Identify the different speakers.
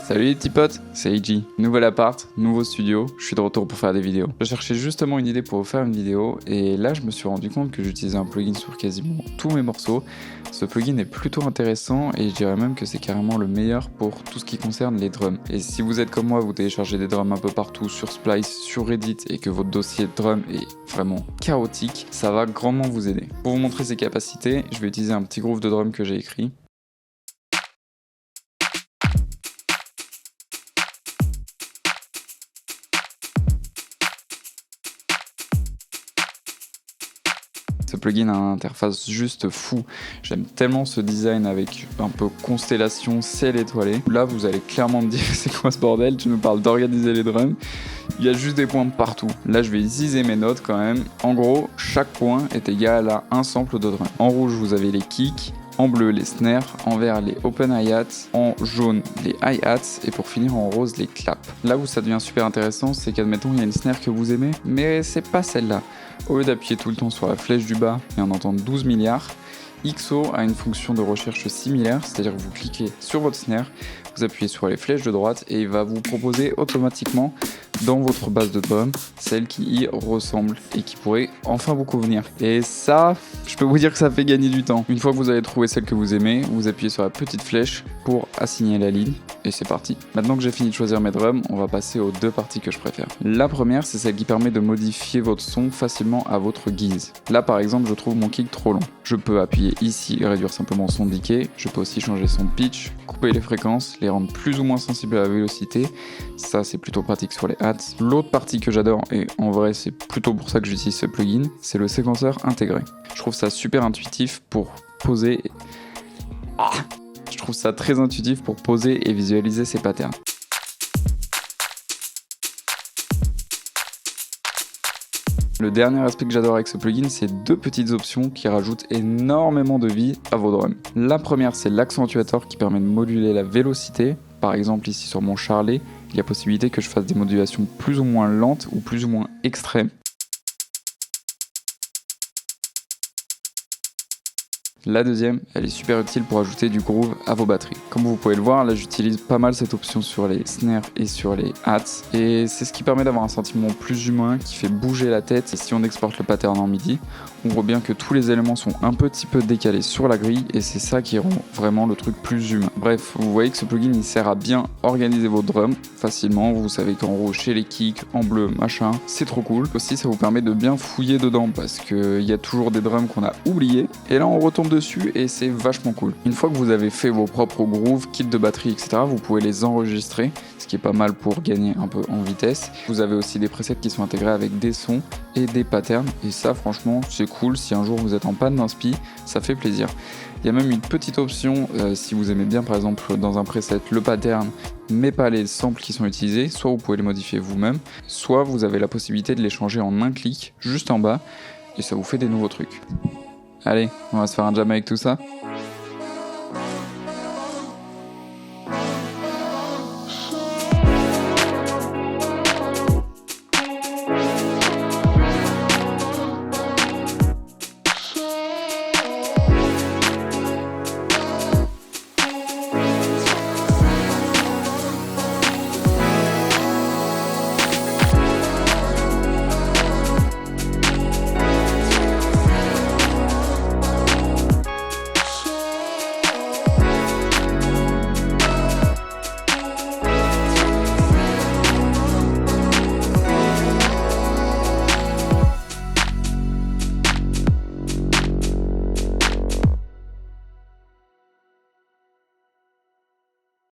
Speaker 1: Salut les petits potes, c'est AJ. Nouvel appart, nouveau studio, je suis de retour pour faire des vidéos. Je cherchais justement une idée pour vous faire une vidéo et là je me suis rendu compte que j'utilisais un plugin sur quasiment tous mes morceaux. Ce plugin est plutôt intéressant et je dirais même que c'est carrément le meilleur pour tout ce qui concerne les drums. Et si vous êtes comme moi, vous téléchargez des drums un peu partout sur Splice, sur Reddit et que votre dossier de drum est vraiment chaotique, ça va grandement vous aider. Pour vous montrer ses capacités, je vais utiliser un petit groove de drum que j'ai écrit. Ce plugin a une interface juste fou. J'aime tellement ce design avec un peu constellation, ciel étoilé. Là, vous allez clairement me dire c'est quoi ce bordel, tu nous parles d'organiser les drums. Il y a juste des points de partout. Là, je vais utiliser mes notes quand même. En gros, chaque point est égal à un sample de drum. En rouge, vous avez les kicks. En bleu, les snares, en vert, les open hi-hats, en jaune, les hi-hats, et pour finir en rose, les claps. Là où ça devient super intéressant, c'est qu'admettons, il y a une snare que vous aimez, mais c'est pas celle-là. Au lieu d'appuyer tout le temps sur la flèche du bas et en entendre 12 milliards, XO a une fonction de recherche similaire, c'est-à-dire que vous cliquez sur votre snare, vous appuyez sur les flèches de droite et il va vous proposer automatiquement dans votre base de drum celle qui y ressemble et qui pourrait enfin vous convenir. Et ça, je peux vous dire que ça fait gagner du temps. Une fois que vous avez trouvé celle que vous aimez, vous appuyez sur la petite flèche pour assigner la ligne et c'est parti. Maintenant que j'ai fini de choisir mes drums, on va passer aux deux parties que je préfère. La première, c'est celle qui permet de modifier votre son facilement à votre guise. Là par exemple, je trouve mon kick trop long. Je peux appuyer ici et réduire simplement son decay. Je peux aussi changer son pitch, couper les fréquences, les rendre plus ou moins sensibles à la vélocité. Ça c'est plutôt pratique sur les hats. L'autre partie que j'adore, et en vrai c'est plutôt pour ça que j'utilise ce plugin, c'est le séquenceur intégré. Je trouve ça super intuitif pour poser... Je trouve ça très intuitif pour poser et visualiser ces patterns. Le dernier aspect que j'adore avec ce plugin, c'est deux petites options qui rajoutent énormément de vie à vos drums. La première, c'est l'accentuateur qui permet de moduler la vélocité. Par exemple, ici sur mon charlet, il y a possibilité que je fasse des modulations plus ou moins lentes ou plus ou moins extrêmes. La deuxième, elle est super utile pour ajouter du groove à vos batteries. Comme vous pouvez le voir, là j'utilise pas mal cette option sur les snares et sur les hats. Et c'est ce qui permet d'avoir un sentiment plus humain, qui fait bouger la tête. Et si on exporte le pattern en MIDI, on voit bien que tous les éléments sont un petit peu décalés sur la grille. Et c'est ça qui rend vraiment le truc plus humain. Bref, vous voyez que ce plugin il sert à bien organiser vos drums facilement. Vous savez qu'en rouge chez les kicks, en bleu machin, c'est trop cool. Aussi ça vous permet de bien fouiller dedans parce qu'il y a toujours des drums qu'on a oubliés. Et là on retombe dessus et c'est vachement cool. Une fois que vous avez fait vos propres grooves, kits de batterie, etc., vous pouvez les enregistrer, ce qui est pas mal pour gagner un peu en vitesse. Vous avez aussi des presets qui sont intégrés avec des sons et des patterns, et ça franchement c'est cool. Si un jour vous êtes en panne d'inspi, ça fait plaisir. Il y a même une petite option, si vous aimez bien par exemple dans un preset le pattern mais pas les samples qui sont utilisés, soit vous pouvez les modifier vous-même, soit vous avez la possibilité de les changer en un clic juste en bas et ça vous fait des nouveaux trucs. Allez, on va se faire un jam avec tout ça.